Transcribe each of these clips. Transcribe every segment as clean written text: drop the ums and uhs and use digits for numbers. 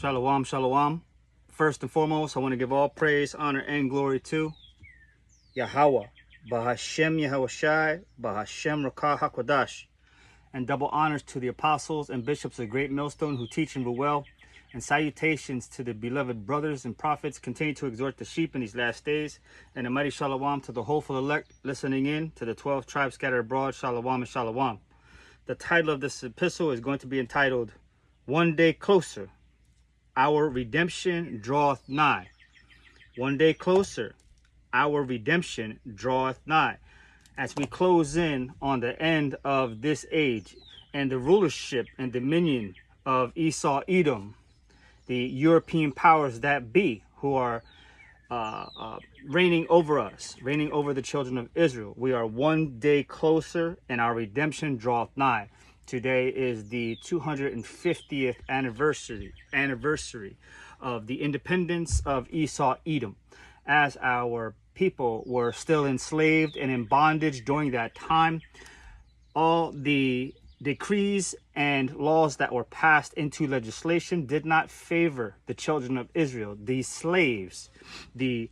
Shalom, shalom. First and foremost, I want to give all praise, honor, and glory to Yahweh, Bahashem Yahushai, Bahashem Rakah HaKodash, and double honors to the apostles and bishops of Great Millstone who teach and rule well, and salutations to the beloved brothers and prophets continue to exhort the sheep in these last days, and a mighty shalom to the hopeful elect listening in, to the 12 tribes scattered abroad, shalom and shalom. The title of this epistle is going to be entitled, One Day Closer, Our Redemption Draweth Nigh. One day closer, our redemption draweth nigh. As we close in on the end of this age and the rulership and dominion of Esau, Edom, the European powers that be, who are reigning over us, reigning over the children of Israel. We are one day closer and our redemption draweth nigh. Today is the 250th anniversary of the independence of Esau, Edom. As our people were still enslaved and in bondage during that time, all the decrees and laws that were passed into legislation did not favor the children of Israel, the slaves, the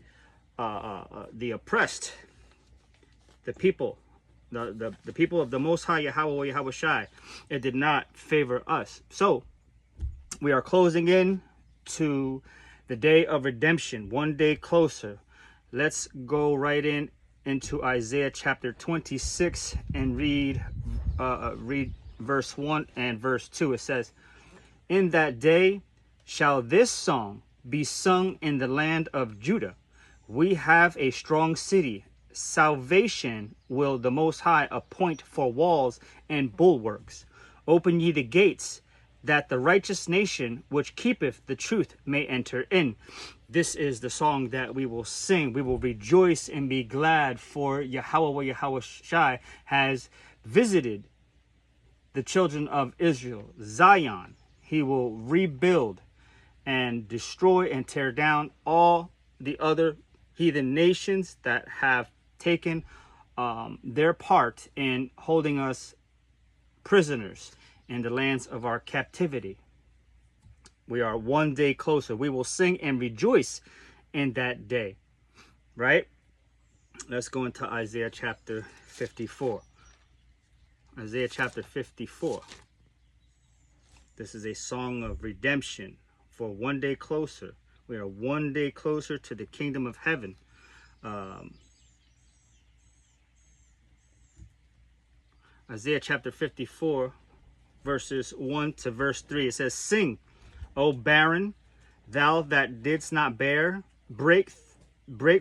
oppressed, the people. The people of the Most High Yahweh Yahushai, it did not favor us. So we are closing in to the day of redemption, one day closer. Let's go right into Isaiah chapter 26 and read verse 1 and verse 2. It says, "In that day shall this song be sung in the land of Judah. We have a strong city. Salvation will the Most High appoint for walls and bulwarks. Open ye the gates, that the righteous nation which keepeth the truth may enter in." This is the song that we will sing. We will rejoice and be glad, for Yahweh Yahushai has visited the children of Israel, Zion. He will rebuild and destroy and tear down all the other heathen nations that have taken their part in holding us prisoners in the lands of our captivity. We are one day closer. We will sing and rejoice in that day, right? Let's go into Isaiah chapter 54. Isaiah chapter 54. This is a song of redemption for one day closer. We are one day closer to the kingdom of heaven. Isaiah chapter 54, verses 1 to verse 3. It says, "Sing, O barren, thou that didst not bear, break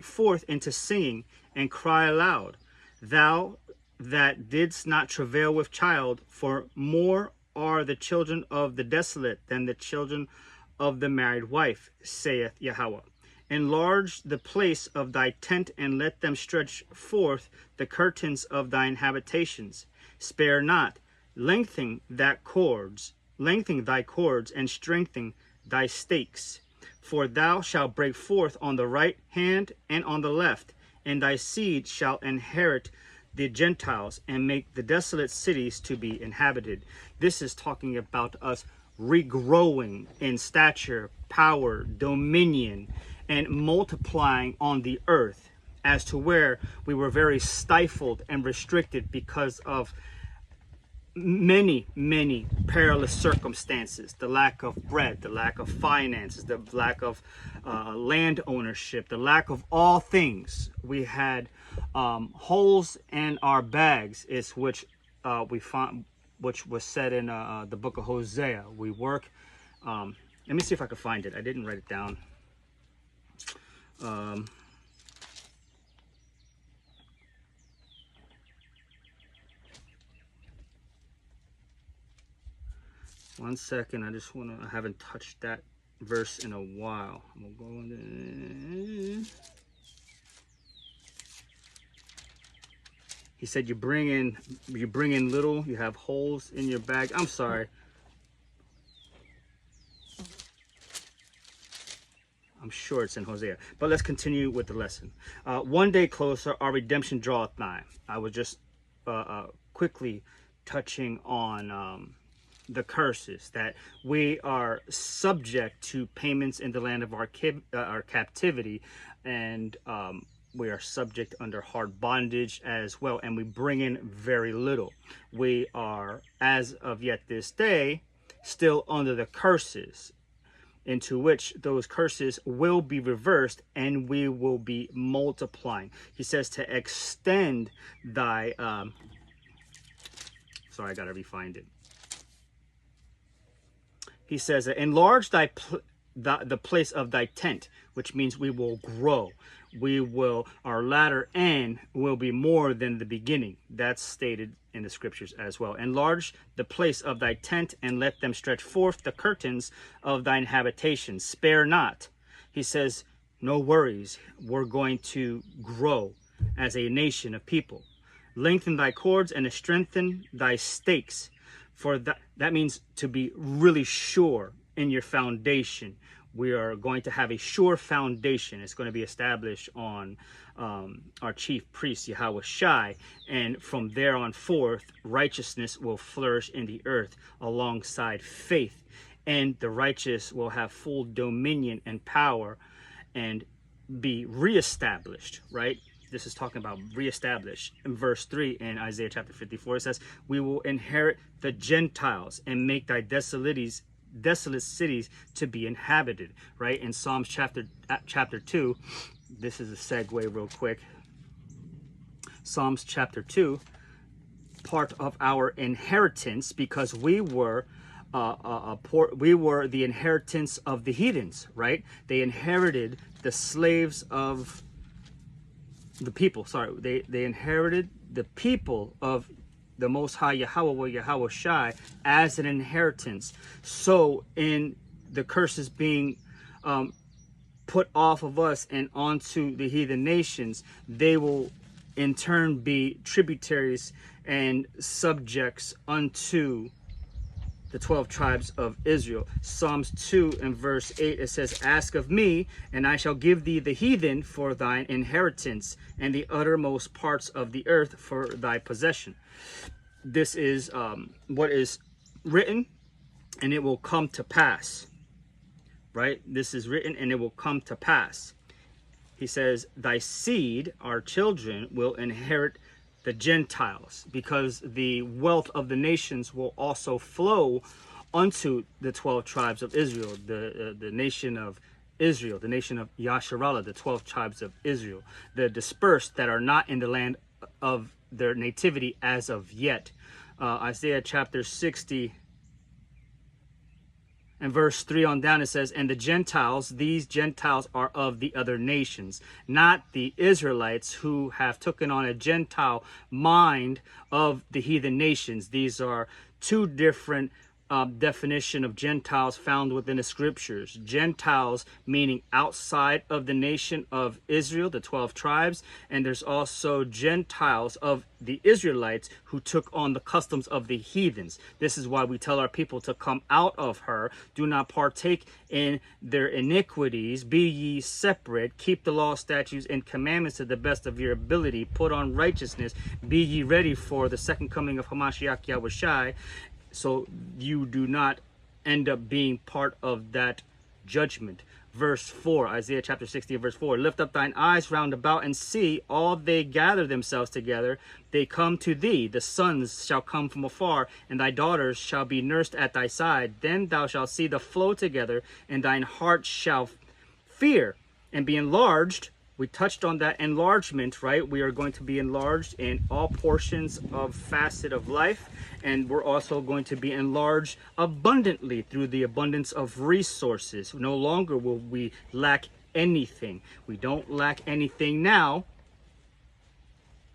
forth into singing and cry aloud, thou that didst not travail with child, for more are the children of the desolate than the children of the married wife, saith Yahweh. Enlarge the place of thy tent, and let them stretch forth the curtains of thine habitations. Spare not, lengthen thy cords, and strengthen thy stakes. For thou shalt break forth on the right hand and on the left, and thy seed shall inherit the Gentiles, and make the desolate cities to be inhabited." This is talking about us regrowing in stature, power, dominion, and multiplying on the earth, as to where we were very stifled and restricted because of many perilous circumstances: the lack of bread, the lack of finances, the lack of land ownership, the lack of all things. We had holes in our bags, is which we found, which was said in the book of Hosea. We work. Let me see if I can find it. I didn't write it down. One second. I haven't touched that verse in a while. I'm gonna go in. He said, you bring in little, you have holes in your bag. I'm sorry. I'm sure it's in Hosea. But let's continue with the lesson. One day closer, our redemption draweth nigh. I was just quickly touching on the curses, that we are subject to payments in the land of our captivity, and we are subject under hard bondage as well, and we bring in very little. We are, as of yet this day, still under the curses, into which those curses will be reversed, and we will be multiplying. He says to extend thy sorry, I gotta refind it. He says, enlarge the place of thy tent, which means we will grow. Our latter end will be more than the beginning. That's stated in the scriptures as well. Enlarge the place of thy tent, and let them stretch forth the curtains of thine habitation. Spare not. He says, no worries. We're going to grow as a nation of people. Lengthen thy cords and strengthen thy stakes. For that means to be really sure in your foundation. We are going to have a sure foundation. It's going to be established on our chief priest, Yahweh Shai. And from there on forth, righteousness will flourish in the earth alongside faith. And the righteous will have full dominion and power and be reestablished, right? This is talking about reestablish. In verse 3 in Isaiah chapter 54, it says, we will inherit the Gentiles and make thy desolate cities to be inhabited, right? In Psalms chapter 2, this is a segue real quick. Psalms chapter 2, part of our inheritance, because we were the inheritance of the heathens, right? They inherited the slaves of the people, they inherited the people of the Most High Yahweh, or Yahweh Shai, as an inheritance. So in the curses being put off of us and onto the heathen nations, they will in turn be tributaries and subjects unto the 12 tribes of Israel. Psalms 2 and verse 8, it says, ask of me, and I shall give thee the heathen for thine inheritance, and the uttermost parts of the earth for thy possession. This is what is written, and it will come to pass, right? This is written, and it will come to pass. He says, thy seed, our children, will inherit the Gentiles, because the wealth of the nations will also flow unto the 12 tribes of Israel, the nation of Israel, the nation of Yasharallah, the 12 tribes of Israel, the dispersed that are not in the land of their nativity as of yet. Isaiah chapter 60 and verse 3 on down, it says, and the Gentiles, these Gentiles are of the other nations, not the Israelites, who have taken on a Gentile mind of the heathen nations. These are two different definition of Gentiles found within the scriptures. Gentiles meaning outside of the nation of Israel, the 12 tribes, and there's also Gentiles of the Israelites who took on the customs of the heathens. This is why we tell our people to come out of her. Do not partake in their iniquities. Be ye separate. Keep the law, statutes, and commandments to the best of your ability. Put on righteousness. Be ye ready for the second coming of Hamashiach Yahweh Shai, so you do not end up being part of that judgment. Verse 4, Isaiah chapter 60, verse 4, lift up thine eyes round about and see, all they gather themselves together, they come to thee. The sons shall come from afar, and thy daughters shall be nursed at thy side. Then thou shalt see the flow together, and thine heart shall fear and be enlarged. We touched on that enlargement, right? We are going to be enlarged in all portions of facet of life, and we're also going to be enlarged abundantly through the abundance of resources. No longer will we lack anything. We don't lack anything now.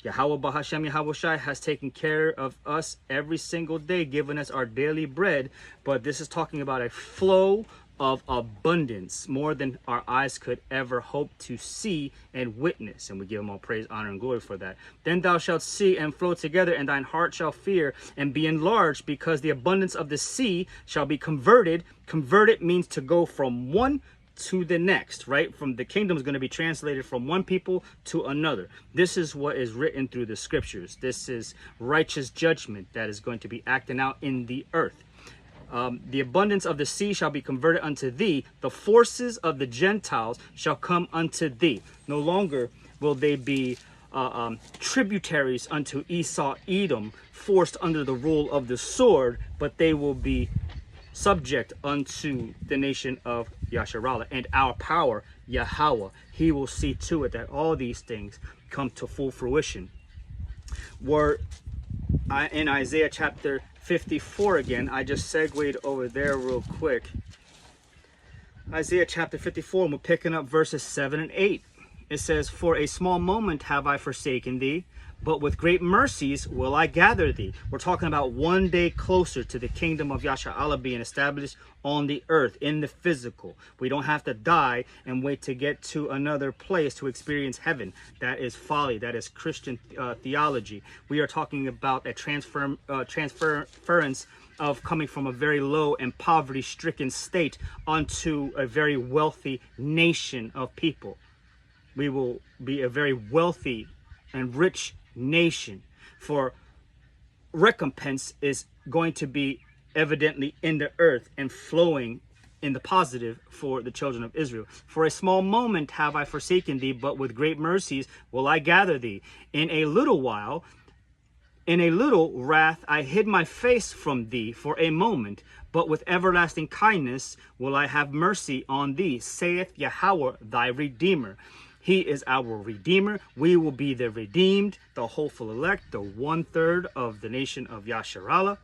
Yahweh Bahashem Yahweh Shai has taken care of us every single day, giving us our daily bread. But this is talking about a flow of abundance, more than our eyes could ever hope to see and witness, and we give him all praise, honor, and glory for that. Then thou shalt see and flow together, and thine heart shall fear and be enlarged, because the abundance of the sea shall be converted. Converted means to go from one to the next, right? From the kingdom is going to be translated from one people to another. This is what is written through the scriptures. This is righteous judgment that is going to be acting out in the earth. The abundance of the sea shall be converted unto thee. The forces of the Gentiles shall come unto thee. No longer will they be tributaries unto Esau, Edom, forced under the rule of the sword, but they will be subject unto the nation of Yasharallah and our power, Yahweh. He will see to it that all these things come to full fruition. We're in Isaiah chapter 54 again. I just segued over there real quick. Isaiah chapter 54, and we're picking up verses 7 and 8. It says, for a small moment have I forsaken thee, but with great mercies will I gather thee. We're talking about one day closer to the kingdom of Yasharallah being established on the earth, in the physical. We don't have to die and wait to get to another place to experience heaven. That is folly. That is Christian theology. We are talking about a transference of coming from a very low and poverty-stricken state onto a very wealthy nation of people. We will be a very wealthy and rich nation, for recompense is going to be evidently in the earth and flowing in the positive for the children of Israel. For a small moment have I forsaken thee, but with great mercies will I gather thee. In a little while, in a little wrath I hid my face from thee for a moment, but with everlasting kindness will I have mercy on thee, saith Yahweh thy Redeemer. He is our Redeemer. We will be the redeemed, the hopeful elect, the 1/3 of the nation of Yasharallah,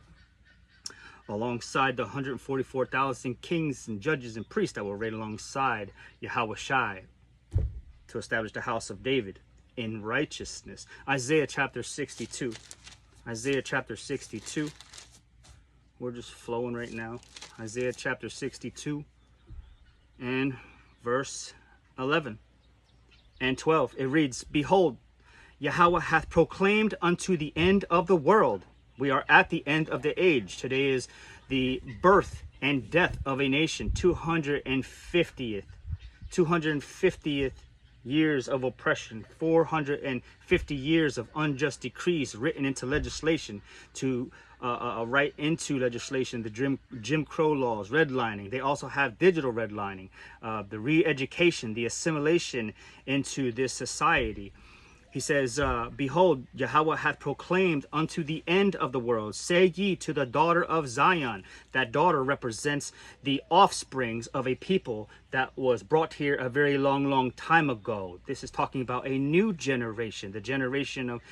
alongside the 144,000 kings and judges and priests that were right alongside Yahweh Shai to establish the house of David in righteousness. Isaiah chapter 62. Isaiah chapter 62. We're just flowing right now. Isaiah chapter 62 and verse 11. And 12, it reads, behold, Yahweh hath proclaimed unto the end of the world. We are at the end of the age. Today is the birth and death of a nation. 250th years of oppression. 450 years of unjust decrees written into legislation to right into legislation, the Jim Crow laws, redlining. They also have digital redlining, the re-education, the assimilation into this society. He says, behold, Yahweh hath proclaimed unto the end of the world, say ye to the daughter of Zion. That daughter represents the offsprings of a people that was brought here a very long time ago. This is talking about a new generation, the generation of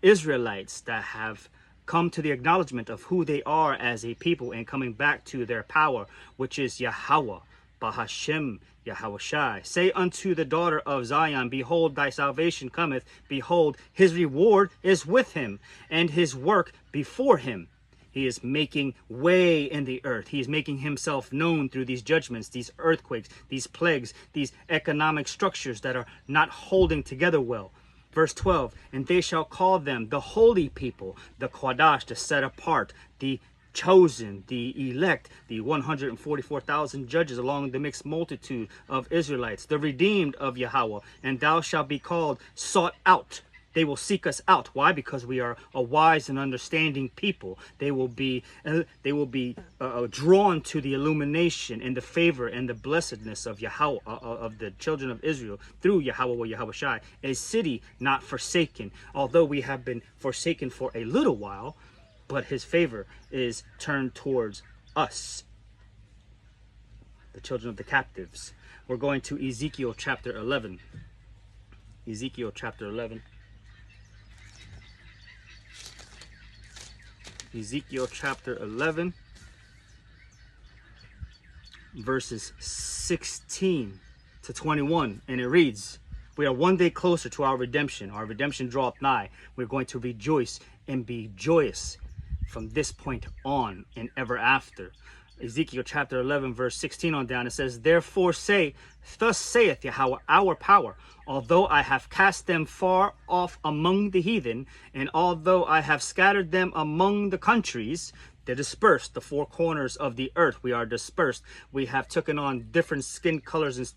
Israelites that have come to the acknowledgement of who they are as a people and coming back to their power, which is Yahweh, Bahashem, Yahweh Shai. Say unto the daughter of Zion, behold, thy salvation cometh. Behold, his reward is with him, and his work before him. He is making way in the earth. He is making himself known through these judgments, these earthquakes, these plagues, these economic structures that are not holding together well. Verse 12, and they shall call them the holy people, the Qadash, the set apart, the chosen, the elect, the 144,000 judges along the mixed multitude of Israelites, the redeemed of Yahweh, and thou shalt be called sought out. They will seek us out. Why? Because we are a wise and understanding people. They will be drawn to the illumination and the favor and the blessedness of Yahweh, of the children of Israel through Yahweh or Yahweh Shai, a city not forsaken. Although we have been forsaken for a little while, but his favor is turned towards us, the children of the captives. We're going to Ezekiel chapter 11. Ezekiel chapter 11. Ezekiel chapter 11, verses 16 to 21, and it reads, we are one day closer to our redemption. Our redemption draweth nigh. We're going to rejoice and be joyous from this point on and ever after. Ezekiel chapter 11, verse 16 on down, it says, therefore say, thus saith Yahweh our power, although I have cast them far off among the heathen, and although I have scattered them among the countries, They're dispersed. The four corners of the earth, we are dispersed. We have taken on different skin colors and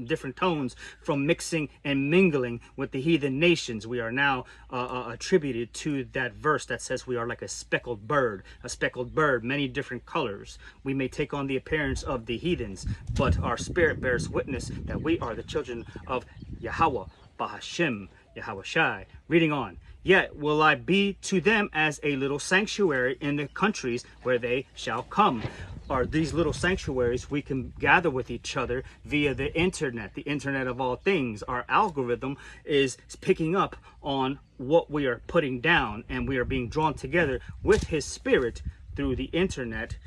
different tones from mixing and mingling with the heathen nations. We are now attributed to that verse that says we are like a speckled bird, many different colors. We may take on the appearance of the heathens, but our spirit bears witness that we are the children of Yahweh, Bahashim, Yahweh Shai. Reading on. Yet will I be to them as a little sanctuary in the countries where they shall come. Are these little sanctuaries we can gather with each other via the internet of all things. Our algorithm is picking up on what we are putting down, and we are being drawn together with his spirit through the internet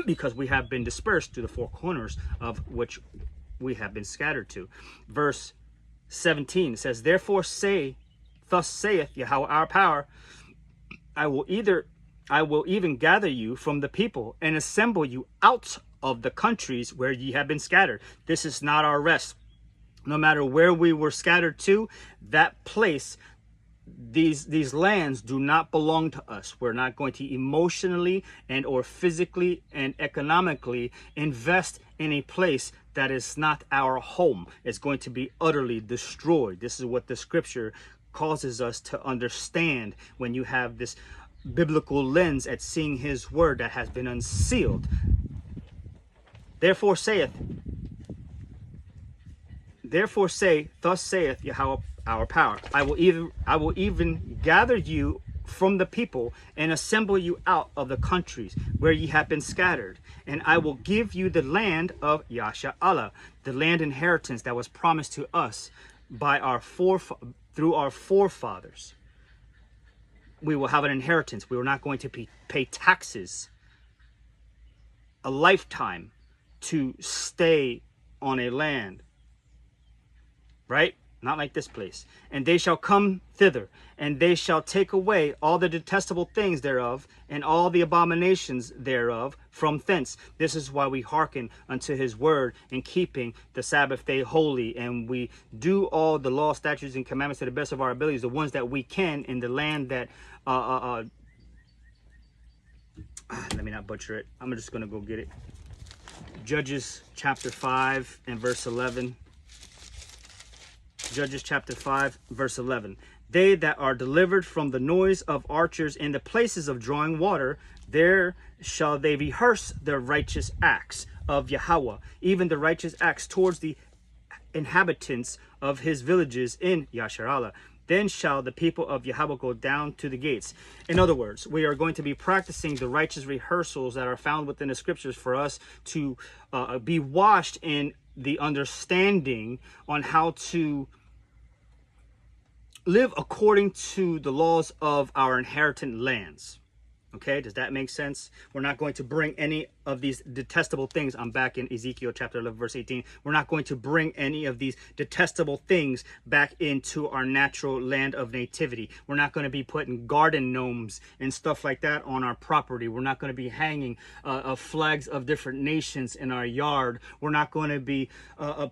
because we have been dispersed to the four corners of which we have been scattered to. Verse 17 says, therefore thus saith Yahweh our power, I will even gather you from the people and assemble you out of the countries where ye have been scattered. This is not our rest. No matter where we were scattered to, that place, these lands do not belong to us. We're not going to emotionally and or physically and economically invest in a place that is not our home. It's going to be utterly destroyed. This is what the scripture causes us to understand when you have this biblical lens at seeing his word that has been unsealed. Therefore say, thus saith Yahweh our power, I will even gather you from the people and assemble you out of the countries where ye have been scattered, and I will give you the land of Yasha'Allah, the land inheritance that was promised to us by through our forefathers. We will have an inheritance. We are not going to pay taxes a lifetime to stay on a land, right? Not like this place. And they shall come thither, and they shall take away all the detestable things thereof, and all the abominations thereof from thence. This is why we hearken unto his word, in keeping the Sabbath day holy, and we do all the law, statutes, and commandments to the best of our abilities, the ones that we can in the land that let me not butcher it. I'm just gonna go get it. Judges chapter 5 and verse 11. Judges chapter 5 verse 11. They that are delivered from the noise of archers in the places of drawing water, there shall they rehearse the righteous acts of Yahweh, even the righteous acts towards the inhabitants of his villages in Yasharallah. Then shall the people of Yahweh go down to the gates. In other words, we are going to be practicing the righteous rehearsals that are found within the scriptures for us to be washed in the understanding on how to live according to the laws of our inherited lands. Okay, does that make sense? We're not going to bring any of these detestable things. I'm back in Ezekiel chapter 11 verse 18. We're not going to bring any of these detestable things back into our natural land of nativity. We're not going to be putting garden gnomes and stuff like that on our property. We're not going to be hanging flags of different nations in our yard. We're not going to be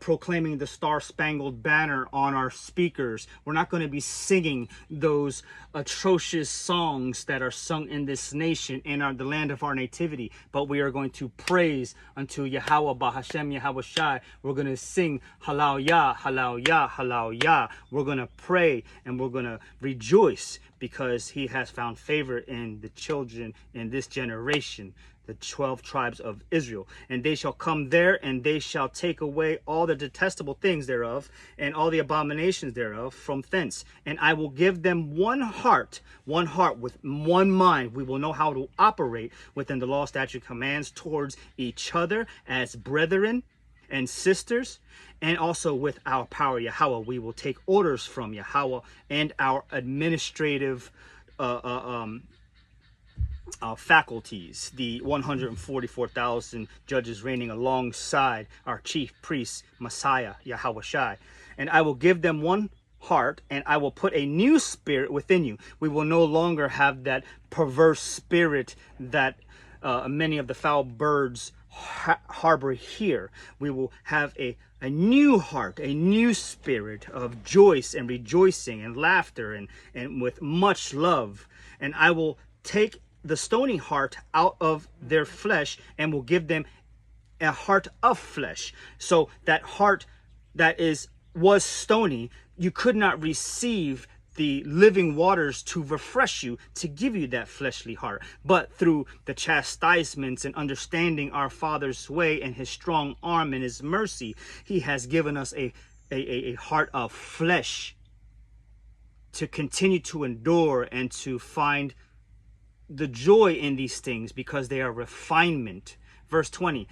proclaiming the Star-Spangled Banner on our speakers. We're not going to be singing those atrocious songs that are sung in this nation in the land of our nativity, but we are going to praise unto Yahweh Bahashem Yahweh Shai. We're going to sing Halal Yah, Halal Yah, Halal Yah. We're going to pray and we're going to rejoice because he has found favor in the children in this generation, the 12 tribes of Israel. And they shall come there, and they shall take away all the detestable things thereof, and all the abominations thereof from thence. And I will give them one heart with one mind. We will know how to operate within the law, statute, commands towards each other as brethren and sisters, and also with our power Yahweh. We will take orders from Yahweh and our administrative faculties, the 144,000 judges reigning alongside our chief priest, Messiah, Yahweh Shai. And I will give them one heart, and I will put a new spirit within you. We will no longer have that perverse spirit that many of the foul birds harbor here. We will have a new heart, a new spirit of joy and rejoicing and laughter and with much love. And I will take the stony heart out of their flesh and will give them a heart of flesh. So that heart that was stony, you could not receive the living waters to refresh you, to give you that fleshly heart. But through the chastisements and understanding our Father's way and his strong arm and his mercy, he has given us a heart of flesh to continue to endure and to find the joy in these things, because they are refinement. Verse 20,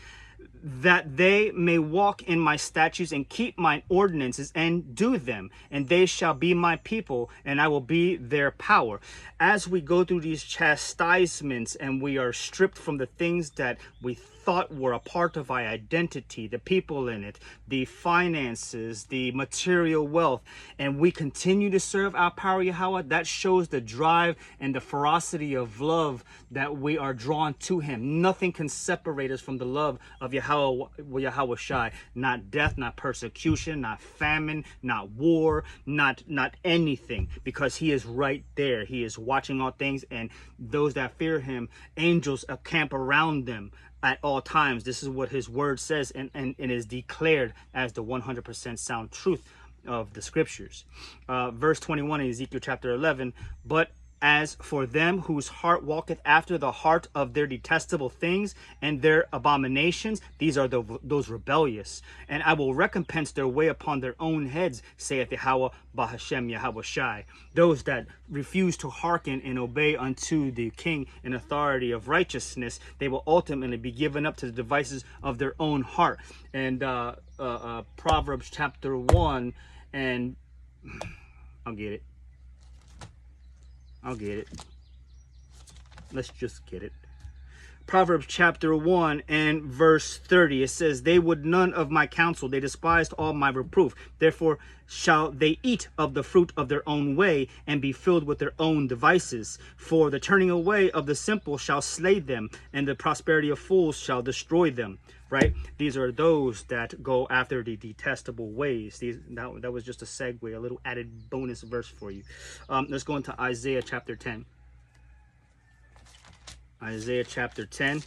that they may walk in my statutes and keep mine ordinances and do them, and they shall be my people, and I will be their power. As we go through these chastisements and we are stripped from the things that we thought were a part of our identity, the people in it, the finances, the material wealth, and we continue to serve our power Yahweh, that shows the drive and the ferocity of love that we are drawn to him. Nothing can separate us from the love of Yahweh Shai. Not death, not persecution, not famine, not war, not anything, because he is right there. He is watching all things, and those that fear him, angels camp around them at all times. This is what his word says, and is declared as the 100% sound truth of the scriptures. Verse 21 in Ezekiel chapter 11, but as for them whose heart walketh after the heart of their detestable things and their abominations, these are those rebellious, and I will recompense their way upon their own heads, saith Yahweh Bahashem Yahweh Shai. Those that refuse to hearken and obey unto the king and authority of righteousness, they will ultimately be given up to the devices of their own heart. And Proverbs chapter 1, and I'll get it. Let's just get it. Proverbs chapter 1 and verse 30. It says, they would none of my counsel. They despised all my reproof. Therefore shall they eat of the fruit of their own way and be filled with their own devices. For the turning away of the simple shall slay them, and the prosperity of fools shall destroy them. Right? These are those that go after the detestable ways. That was just a segue, a little added bonus verse for you. Let's go into Isaiah chapter 10. Isaiah chapter 10.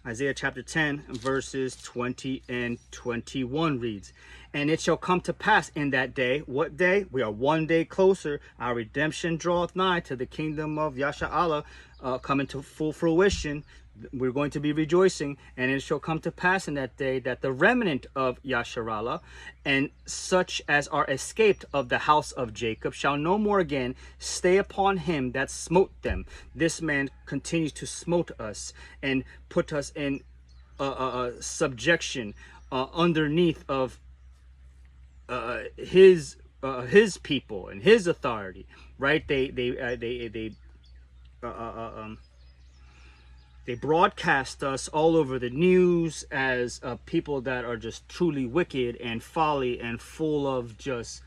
Isaiah chapter 10 verses 20 and 21 reads, and it shall come to pass in that day. What day? We are one day closer. Our redemption draweth nigh to the kingdom of Yasha Allah coming to full fruition. We're going to be rejoicing, and it shall come to pass in that day that the remnant of Yasharallah and such as are escaped of the house of Jacob shall no more again stay upon him that smote them. This man continues to smote us and put us in subjection underneath of his people and his authority. Right? They broadcast us all over the news as people that are just truly wicked and folly and full of just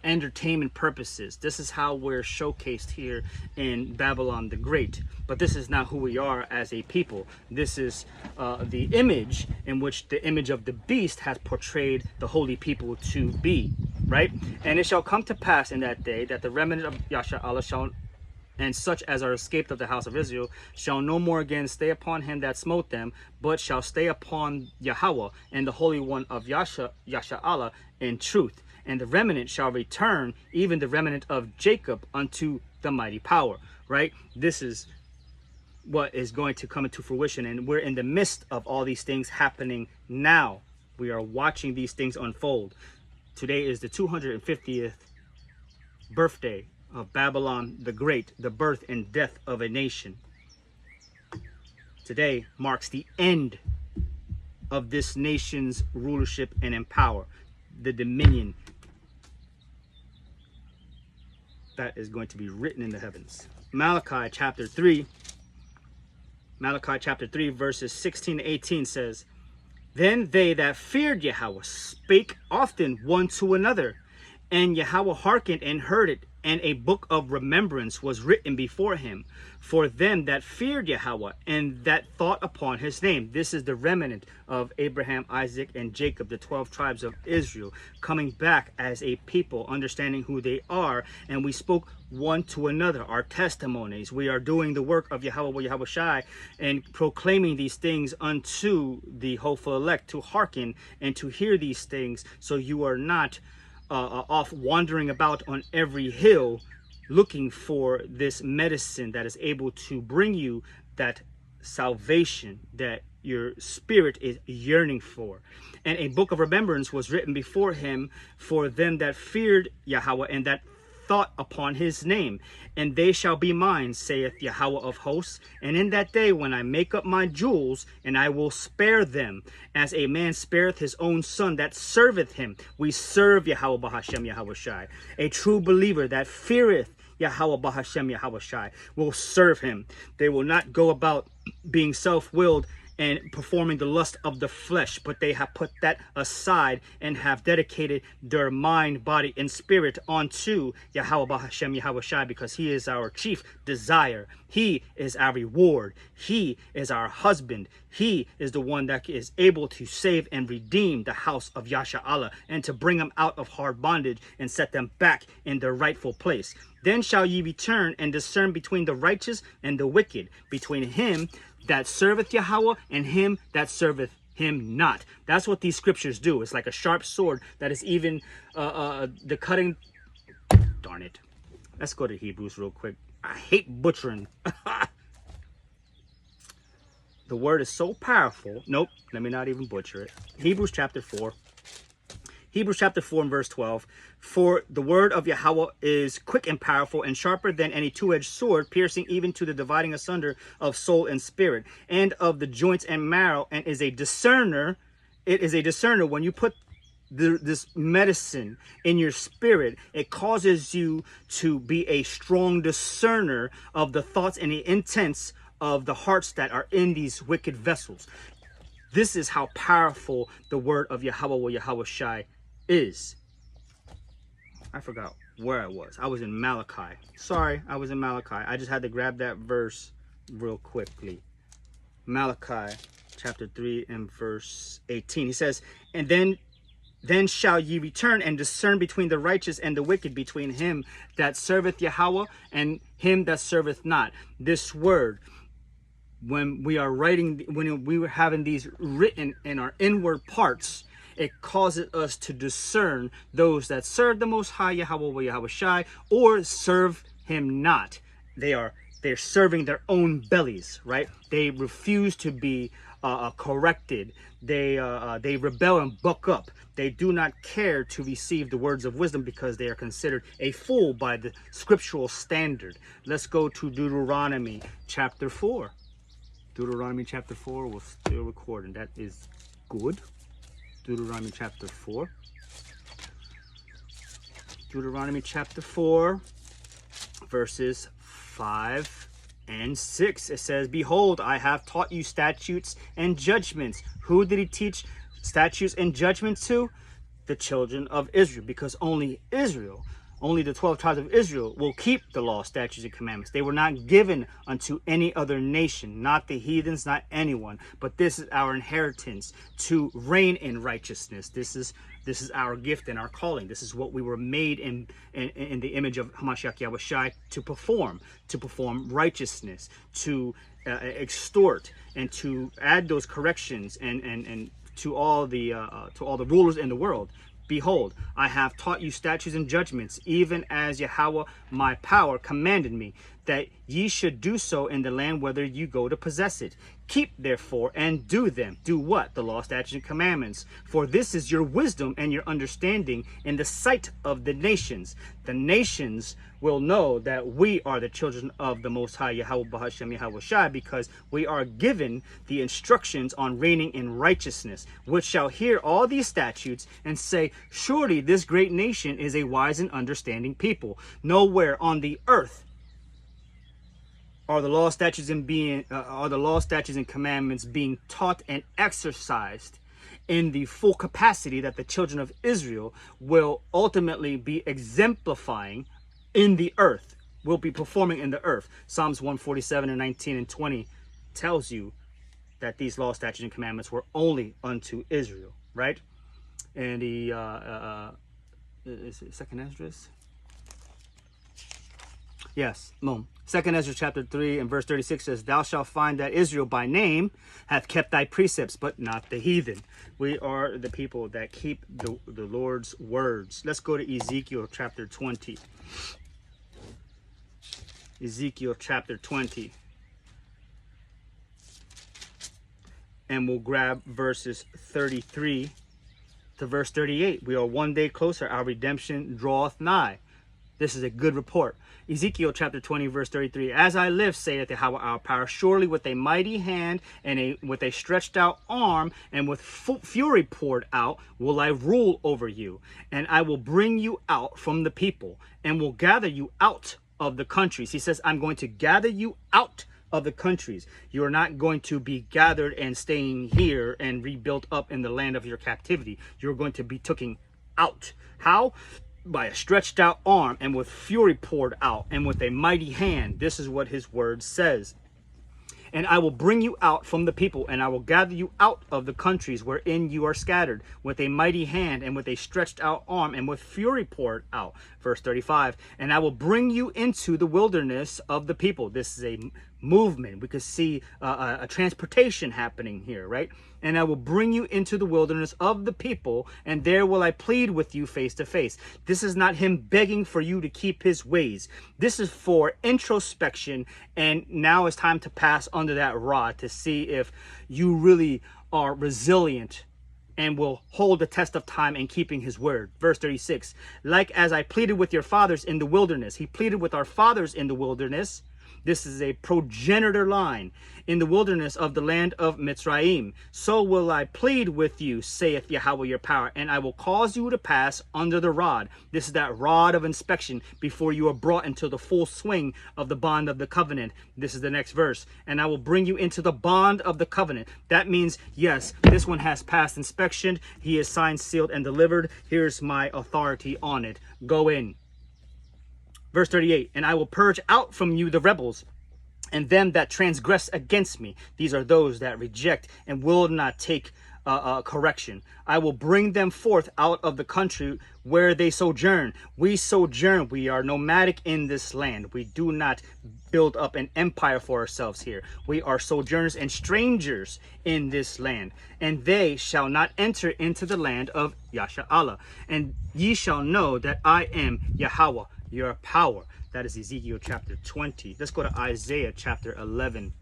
entertainment purposes. This is how we're showcased here in Babylon the Great. But this is not who we are as a people. This is the image in which the image of the beast has portrayed the holy people to be. Right? And it shall come to pass in that day that the remnant of Yasha Allah shall, and such as are escaped of the house of Israel, shall no more again stay upon him that smote them, but shall stay upon Yahweh and the Holy One of Yasha Allah in truth. And the remnant shall return, even the remnant of Jacob, unto the mighty power. Right? This is what is going to come into fruition, and we're in the midst of all these things happening now. We are watching these things unfold. Today is the 250th birthday of Babylon the Great, the birth and death of a nation. Today marks the end of this nation's rulership and power, the dominion that is going to be written in the heavens. Malachi chapter 3 verses 16 to 18 says, then they that feared Yahweh spake often one to another, and Yahweh hearkened and heard it, and a book of remembrance was written before him for them that feared Yahweh and that thought upon his name. This is the remnant of Abraham, Isaac, and Jacob, the 12 tribes of Israel, coming back as a people, understanding who they are. And we spoke one to another, our testimonies. We are doing the work of Yahweh Yahweh Shai and proclaiming these things unto the hopeful elect to hearken and to hear these things, so you are not off wandering about on every hill looking for this medicine that is able to bring you that salvation that your spirit is yearning for. And a book of remembrance was written before him for them that feared Yahweh and that thought upon his name. And they shall be mine, saith Yahweh of hosts. And in that day when I make up my jewels, and I will spare them, as a man spareth his own son that serveth him. We serve Yahweh Bahashem Yahweh Shai. A true believer that feareth Yahweh Bahashem Yahweh Shai will serve him. They will not go about being self-willed and performing the lust of the flesh, but they have put that aside and have dedicated their mind, body, and spirit onto Yahweh Bahashem Yahweh Shai, because he is our chief desire. He is our reward. He is our husband. He is the one that is able to save and redeem the house of Yasha Allah and to bring them out of hard bondage and set them back in their rightful place. Then shall ye return and discern between the righteous and the wicked, between him that serveth Yahweh and him that serveth him not. That's what these scriptures do. It's like a sharp sword that is even the cutting. Darn it. Let's go to Hebrews real quick. I hate butchering. The word is so powerful. Nope, let me not even butcher it. Hebrews chapter 4. Hebrews chapter 4 and verse 12. For the word of Yahweh is quick and powerful and sharper than any two-edged sword, piercing even to the dividing asunder of soul and spirit, and of the joints and marrow, and is a discerner. It is a discerner. When you put this medicine in your spirit, it causes you to be a strong discerner of the thoughts and the intents of the hearts that are in these wicked vessels. This is how powerful the word of Yahweh or Yahweh Shai is. I forgot where I was. I was in Malachi. Sorry, I was in Malachi. I just had to grab that verse real quickly. Malachi chapter 3 and verse 18. He says, and then shall ye return and discern between the righteous and the wicked, between him that serveth Yahweh and him that serveth not. This word, when we are writing, when we were having these written in our inward parts, it causes us to discern those that serve the Most High Yahweh or Yahweh Shai or serve him not. They're serving their own bellies, right? They refuse to be corrected. They rebel and buck up. They do not care to receive the words of wisdom because they are considered a fool by the scriptural standard. Let's go to Deuteronomy chapter 4. Deuteronomy chapter 4, we're still recording. That is good. Deuteronomy chapter 4. Deuteronomy chapter 4, verses 5 and 6. It says, behold, I have taught you statutes and judgments. Who did he teach statutes and judgments to? The children of Israel, because only Israel, only the 12 tribes of Israel will keep the law, statutes, and commandments. They were not given unto any other nation, not the heathens, not anyone. But this is our inheritance, to reign in righteousness. This is our gift and our calling. This is what we were made in the image of Hamashiach Yahweh Shai to perform righteousness, to extort, and to add those corrections and to all the rulers in the world. Behold, I have taught you statutes and judgments, even as Yahweh my power commanded me, that ye should do so in the land whither you go to possess it. Keep therefore and do them. Do what? The law, statutes, and commandments. For this is your wisdom and your understanding in the sight of the nations. The nations will know that we are the children of the Most High Yahweh Bahashem Yahweh Shai, because we are given the instructions on reigning in righteousness, which shall hear all these statutes and say, surely this great nation is a wise and understanding people. Nowhere on the earth are the law, statutes, and commandments being taught and exercised in the full capacity that the children of Israel will ultimately be exemplifying in the earth, will be performing in the earth. Psalms 147 and 19 and 20 tells you that these law, statutes, and commandments were only unto Israel, right? And the is it second Esdras? Yes. Boom. 2nd Ezra chapter 3 and verse 36 says, thou shalt find that Israel by name hath kept thy precepts, but not the heathen. We are the people that keep the Lord's words. Let's go to Ezekiel chapter 20. Ezekiel chapter 20. And we'll grab verses 33 to verse 38. We are one day closer. Our redemption draweth nigh. This is a good report. Ezekiel chapter 20 verse 33. As I live, saith Yahweh our power, surely with a mighty hand and with a stretched out arm and with fury poured out will I rule over you. And I will bring you out from the people and will gather you out of the countries. He says, I'm going to gather you out of the countries. You are not going to be gathered and staying here and rebuilt up in the land of your captivity. You're going to be taken out. How? By a stretched out arm and with fury poured out and with a mighty hand. This is what his word says. And I will bring you out from the people, and I will gather you out of the countries wherein you are scattered, with a mighty hand and with a stretched out arm and with fury poured out. Verse 35. And I will bring you into the wilderness of the people. This is a movement. We could see a transportation happening here, right? And I will bring you into the wilderness of the people, and there will I plead with you face to face. This is not him begging for you to keep his ways. This is for introspection, and now it's time to pass under that rod to see if you really are resilient and will hold the test of time in keeping his word. Verse 36, like as I pleaded with your fathers in the wilderness. He pleaded with our fathers in the wilderness. This is a progenitor line in the wilderness of the land of Mitzrayim. So will I plead with you, saith Yahweh your power, and I will cause you to pass under the rod. This is that rod of inspection before you are brought into the full swing of the bond of the covenant. This is the next verse. And I will bring you into the bond of the covenant. That means, yes, this one has passed inspection. He is signed, sealed, and delivered. Here's my authority on it. Go in. Verse 38, and I will purge out from you the rebels and them that transgress against me. These are those that reject and will not take correction. I will bring them forth out of the country where they sojourn. We sojourn. We are nomadic in this land. We do not build up an empire for ourselves here. We are sojourners and strangers in this land. And they shall not enter into the land of Yasha Allah. And ye shall know that I am Yahweh, your power. That is Ezekiel chapter 20. Let's go to Isaiah chapter 11.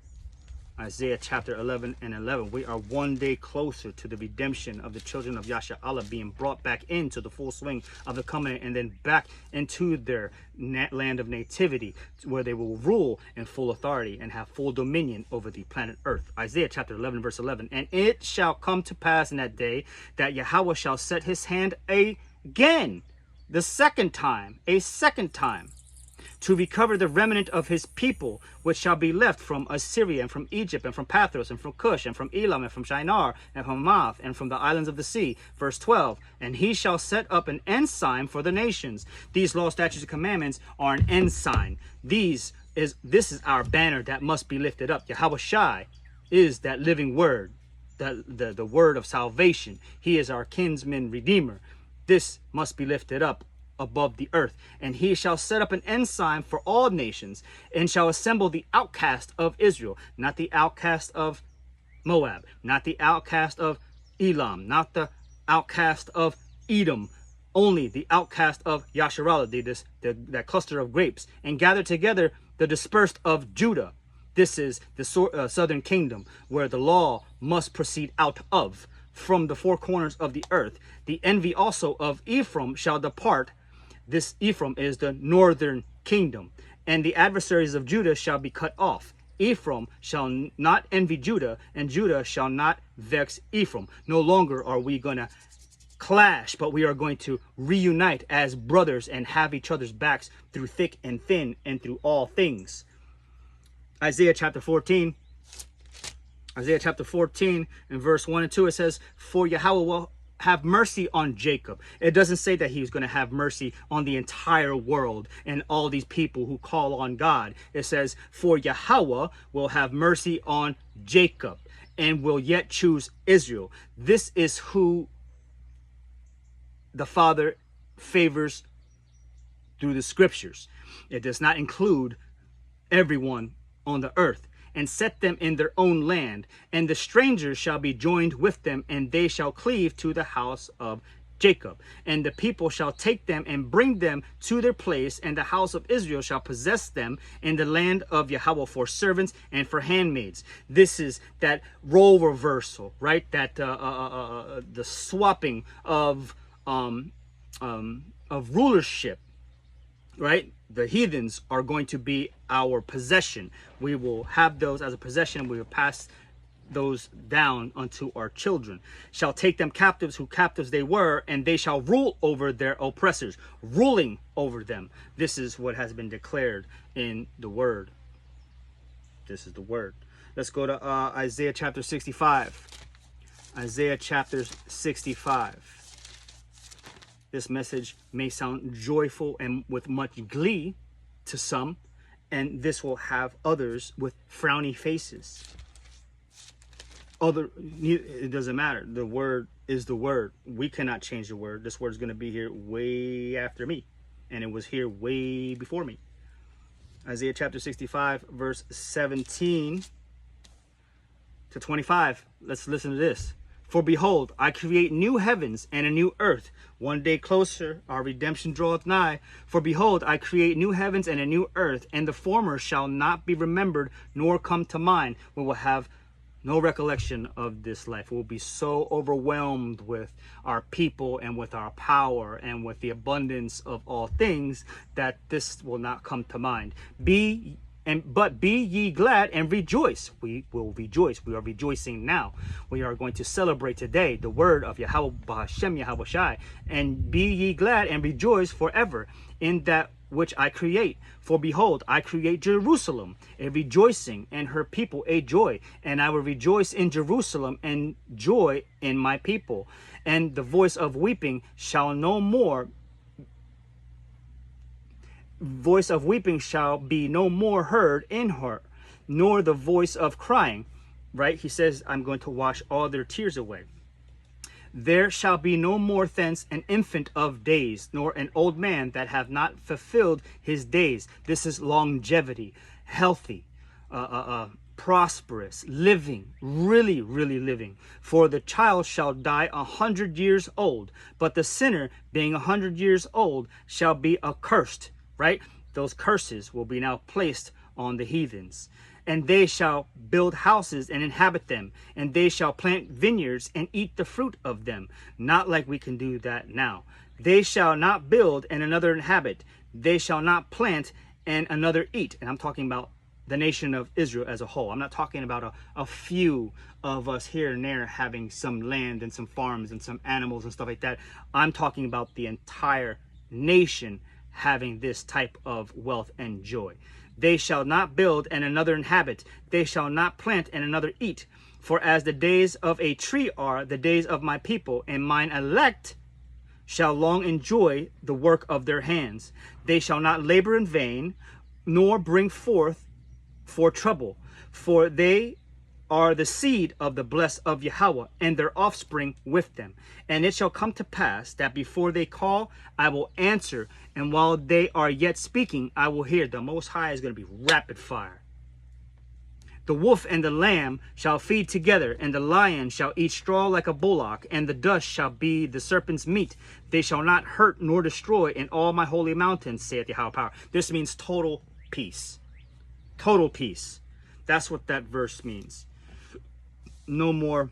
Isaiah chapter 11 and 11. We are one day closer to the redemption of the children of Yasha Allah being brought back into the full swing of the covenant and then back into their land of nativity, where they will rule in full authority and have full dominion over the planet Earth. Isaiah chapter 11 verse 11. And it shall come to pass in that day that Yahweh shall set his hand again, the second time, a second time, to recover the remnant of his people, which shall be left from Assyria, and from Egypt, and from Pathros, and from Cush, and from Elam, and from Shinar, and from Hamath, and from the islands of the sea. Verse 12, and he shall set up an ensign for the nations. These laws, statutes, and commandments are an ensign. This is our banner that must be lifted up. Yahweh Shai is that living word, the word of salvation. He is our kinsman redeemer. This must be lifted up above the earth. And he shall set up an ensign for all nations, and shall assemble the outcast of Israel, not the outcast of Moab, not the outcast of Elam, not the outcast of Edom, only the outcast of Yasharallah, that cluster of grapes, and gather together the dispersed of Judah. This is the southern kingdom, where the law must proceed out of, from the four corners of the earth. The envy also of Ephraim shall depart. This Ephraim is the northern kingdom. And the adversaries of Judah shall be cut off. Ephraim shall not envy Judah, and Judah shall not vex Ephraim. No longer are we going to clash, but we are going to reunite as brothers and have each other's backs through thick and thin and through all things. Isaiah chapter 14. Isaiah chapter 14 and verse 1 and 2, it says, for Yahweh will have mercy on Jacob. It doesn't say that he's going to have mercy on the entire world and all these people who call on God. It says, for Yahweh will have mercy on Jacob and will yet choose Israel. This is who the Father favors through the scriptures. It does not include everyone on the earth. And set them in their own land, and the strangers shall be joined with them, and they shall cleave to the house of Jacob. And the people shall take them and bring them to their place, and the house of Israel shall possess them in the land of Yahweh for servants and for handmaids. This is that role reversal, right? That the swapping of rulership, right? The heathens are going to be our possession. We will have those as a possession. We will pass those down unto our children. Shall take them captives who captives they were, and they shall rule over their oppressors, ruling over them. This is what has been declared in the word. This is the word. Let's go to Isaiah chapter 65. Isaiah chapter 65. This message may sound joyful and with much glee to some, and this will have others with frowny faces. It doesn't matter. The word is the word. We cannot change the word. This word is going to be here way after me, and it was here way before me. Isaiah chapter 65, verse 17 to 25. Let's listen to this. For behold, I create new heavens and a new earth. One day closer, our redemption draweth nigh. For behold, I create new heavens and a new earth, and the former shall not be remembered, nor come to mind. We will have no recollection of this life. We'll be so overwhelmed with our people and with our power and with the abundance of all things that this will not come to mind. But be ye glad and rejoice. We will rejoice. We are rejoicing now. We are going to celebrate today the word of Yahweh B'Hashem Yahweh Shai. And be ye glad and rejoice forever in that which I create. For behold, I create Jerusalem a rejoicing, and her people a joy. And I will rejoice in Jerusalem and joy in my people. And the voice of weeping shall no more be no more heard in her, nor the voice of crying. Right? He says, I'm going to wash all their tears away. There shall be no more thence an infant of days, nor an old man that have not fulfilled his days. This is longevity, healthy, prosperous, living, really living. For the child shall die 100 years old, but the sinner being 100 years old shall be accursed. Right? Those curses will be now placed on the heathens. And they shall build houses and inhabit them. And they shall plant vineyards and eat the fruit of them. Not like we can do that now. They shall not build and another inhabit. They shall not plant and another eat. And I'm talking about the nation of Israel as a whole. I'm not talking about a few of us here and there having some land and some farms and some animals and stuff like that. I'm talking about the entire nation having this type of wealth and joy. They shall not build and another inhabit. They shall not plant and another eat. For as the days of a tree are the days of my people, and mine elect shall long enjoy the work of their hands. They shall not labor in vain, nor bring forth for trouble. For they are the seed of the blessed of Yahweh, and their offspring with them. And it shall come to pass that before they call, I will answer, and while they are yet speaking, I will hear. The Most High is going to be rapid fire. The wolf and the lamb shall feed together, and the lion shall eat straw like a bullock, and the dust shall be the serpent's meat. They shall not hurt nor destroy in all my holy mountains, saith Yahweh power. This means total peace. Total peace. That's what that verse means. No more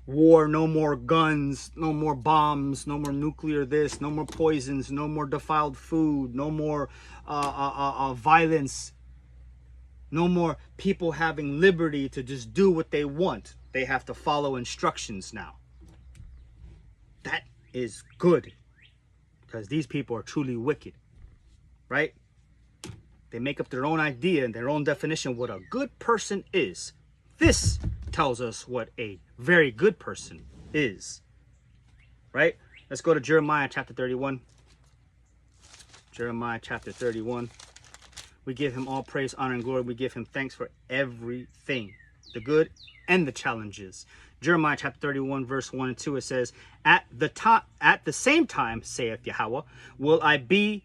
war, no more guns, no more bombs, no more nuclear this, no more poisons, no more defiled food, no more violence, no more people having liberty to just do what they want. They have to follow instructions now. That is good, because these people are truly wicked, right? They make up their own idea and their own definition of what a good person is. This tells us what a very good person is, right? Let's go to Jeremiah chapter 31. Jeremiah chapter 31. We give him all praise, honor, and glory. We give him thanks for everything, the good and the challenges. Jeremiah chapter 31, verse 1 and 2, it says, At the same time, saith Yahweh, will I be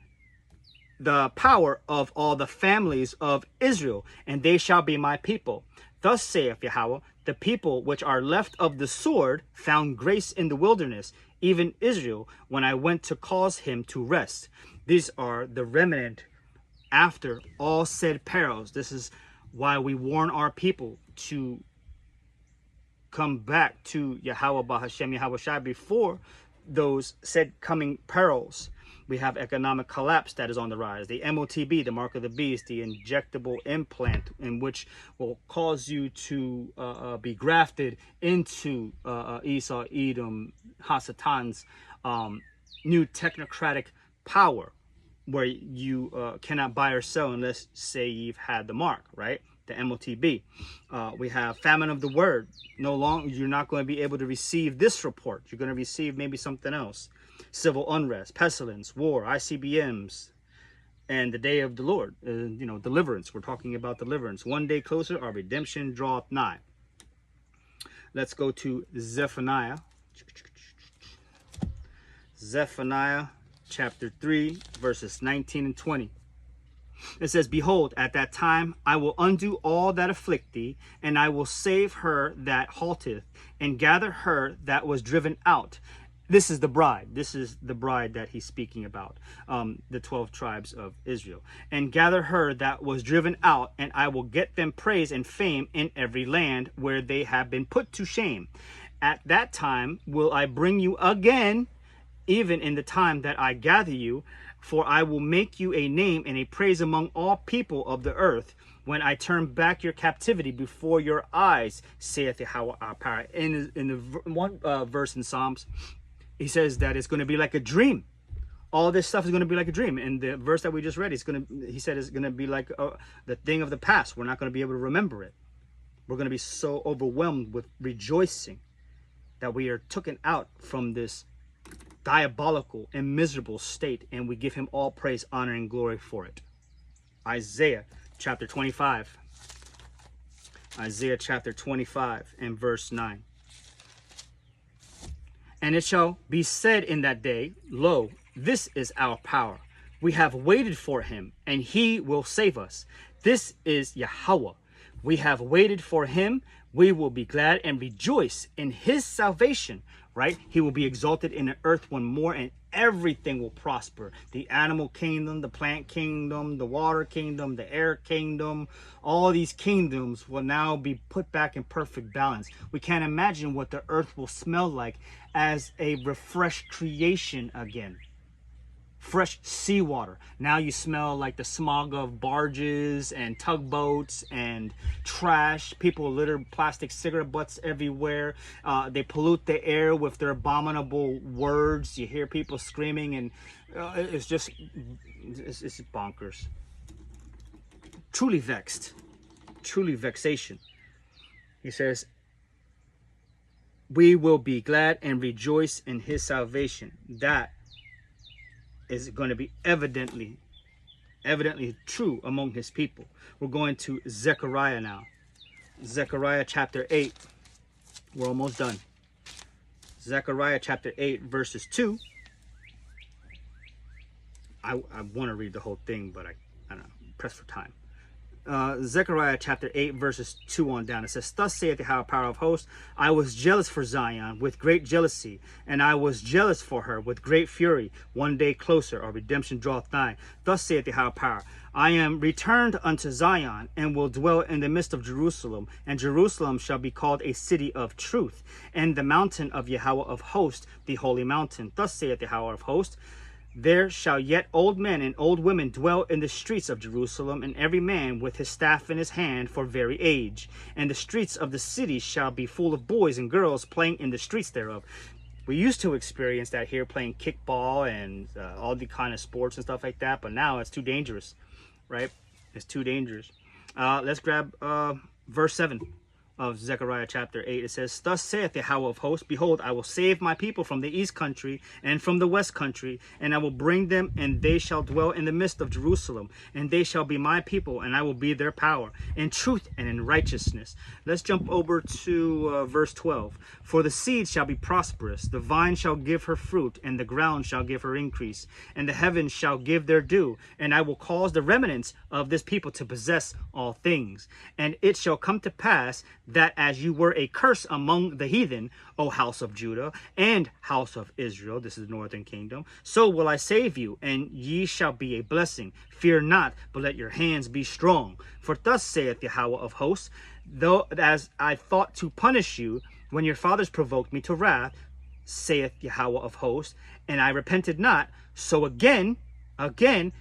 the power of all the families of Israel, and they shall be my people. Thus saith Yahweh, the people which are left of the sword found grace in the wilderness, even Israel, when I went to cause him to rest. These are the remnant after all said perils. This is why we warn our people to come back to Yahweh Bahashem Yahweh Shai before those said coming perils. We have economic collapse that is on the rise. The MOTB, the mark of the beast, the injectable implant, in which will cause you to be grafted into Esau, Edom, Hasatan's new technocratic power, where you cannot buy or sell unless, say, you've had the mark, right? The MOTB. We have famine of the word. No longer, you're not going to be able to receive this report. You're going to receive maybe something else. Civil unrest, pestilence, war, ICBMs, and the day of the Lord. Deliverance. We're talking about deliverance. One day closer, our redemption draweth nigh. Let's go to Zephaniah. Zephaniah chapter 3, verses 19 and 20. It says, behold, at that time I will undo all that afflict thee, and I will save her that halteth, and gather her that was driven out. This is the bride. This is the bride that he's speaking about, the 12 tribes of Israel. And gather her that was driven out, and I will get them praise and fame in every land where they have been put to shame. At that time will I bring you again, even in the time that I gather you, for I will make you a name and a praise among all people of the earth, when I turn back your captivity before your eyes, saith Yahweh our power. In the one verse in Psalms, he says that it's going to be like a dream. All this stuff is going to be like a dream. And the verse that we just read, he said it's going to be like the thing of the past. We're not going to be able to remember it. We're going to be so overwhelmed with rejoicing that we are taken out from this diabolical and miserable state, and we give him all praise, honor, and glory for it. Isaiah chapter 25. Isaiah chapter 25 and verse 9. And it shall be said in that day, lo, this is our power. We have waited for him, and he will save us. This is Yahweh. We have waited for him. We will be glad and rejoice in his salvation. Right? He will be exalted in the earth one more, and everything will prosper. The animal kingdom, the plant kingdom, the water kingdom, the air kingdom, all these kingdoms will now be put back in perfect balance. We can't imagine what the earth will smell like as a refreshed creation again. Fresh seawater. Now you smell like the smog of barges and tugboats and trash. People litter plastic cigarette butts everywhere. They pollute the air with their abominable words. You hear people screaming, and it's bonkers. Truly vexed. Truly vexation. He says, we will be glad and rejoice in his salvation. That is going to be evidently true among his people. We're going to Zechariah now. Zechariah chapter 8. We're almost done. Zechariah chapter 8 verses 2. I want to read the whole thing, but I don't know, pressed for time. Zechariah chapter 8 verses 2 on down. It says, thus saith the high power of hosts, I was jealous for Zion with great jealousy, and I was jealous for her with great fury. One day closer, our redemption draweth nigh. Thus saith the high power, I am returned unto Zion, and will dwell in the midst of Jerusalem, and Jerusalem shall be called a city of truth, and the mountain of Yahweh of hosts, the holy mountain. Thus saith the Yahweh of hosts, there shall yet old men and old women dwell in the streets of Jerusalem, and every man with his staff in his hand for very age. And the streets of the city shall be full of boys and girls playing in the streets thereof. We used to experience that here, playing kickball and all the kind of sports and stuff like that, but now it's too dangerous, right? It's too dangerous. Let's grab verse 7. of Zechariah chapter 8, it says, "Thus saith Yahweh of hosts, behold, I will save my people from the east country and from the west country, and I will bring them, and they shall dwell in the midst of Jerusalem, and they shall be my people, and I will be their power, in truth and in righteousness." Let's jump over to verse 12. "For the seed shall be prosperous, the vine shall give her fruit, and the ground shall give her increase, and the heavens shall give their dew, and I will cause the remnants of this people to possess all things. And it shall come to pass that as you were a curse among the heathen, O house of Judah and house of Israel," this is the northern kingdom, "so will I save you, and ye shall be a blessing. Fear not, but let your hands be strong. For thus saith Yahweh of hosts, though as I thought to punish you when your fathers provoked me to wrath, saith Yahweh of hosts, and I repented not, so again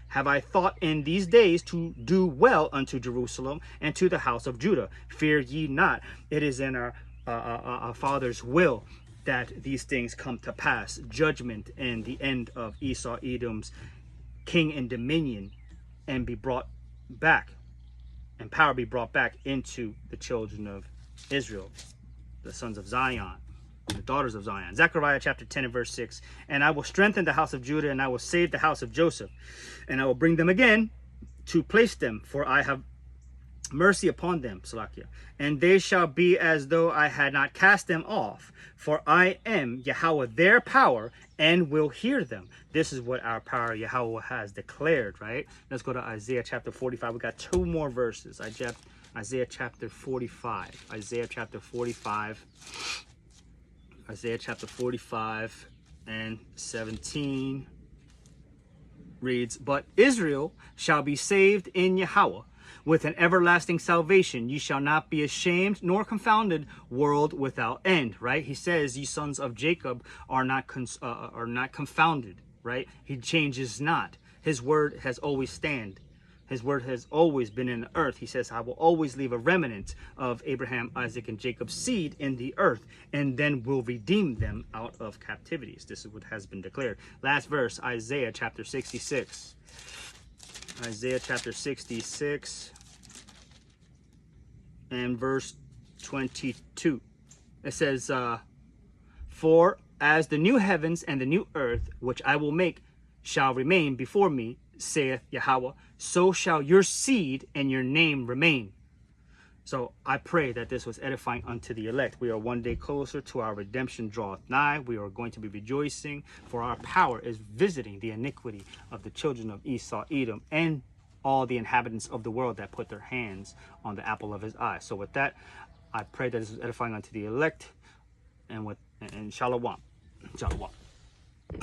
have I thought in these days to do well unto Jerusalem and to the house of Judah. Fear ye not." It is in our Father's will that these things come to pass. Judgment and the end of Esau, Edom's king and dominion, and be brought back, and power be brought back into the children of Israel, the sons of Zion, the daughters of Zion. Zechariah chapter 10 and verse 6. "And I will strengthen the house of Judah, and I will save the house of Joseph, and I will bring them again to place them, for I have mercy upon them, Salakia. And they shall be as though I had not cast them off, for I am Yahweh their power, and will hear them." This is what our power Yahweh has declared, right? Let's go to Isaiah chapter 45. We got two more verses. Isaiah chapter 45. Isaiah chapter 45. Isaiah chapter 45 and 17 reads, "But Israel shall be saved in Yahweh with an everlasting salvation. Ye shall not be ashamed nor confounded, world without end." Right? He says, "Ye sons of Jacob are not confounded." Right? He changes not. His word has always stand. His word has always been in the earth. He says, "I will always leave a remnant of Abraham, Isaac, and Jacob's seed in the earth, and then will redeem them out of captivities." This is what has been declared. Last verse, Isaiah chapter 66. Isaiah chapter 66 and verse 22. It says, "For as the new heavens and the new earth, which I will make, shall remain before me, saith Yahweh, so shall your seed and your name remain." So I pray that this was edifying unto the elect. We are one day closer to our redemption draweth nigh. We are going to be rejoicing, for our power is visiting the iniquity of the children of Esau, Edom, and all the inhabitants of the world that put their hands on the apple of his eye. So with that, I pray that this was edifying unto the elect, and shalom. Shalom.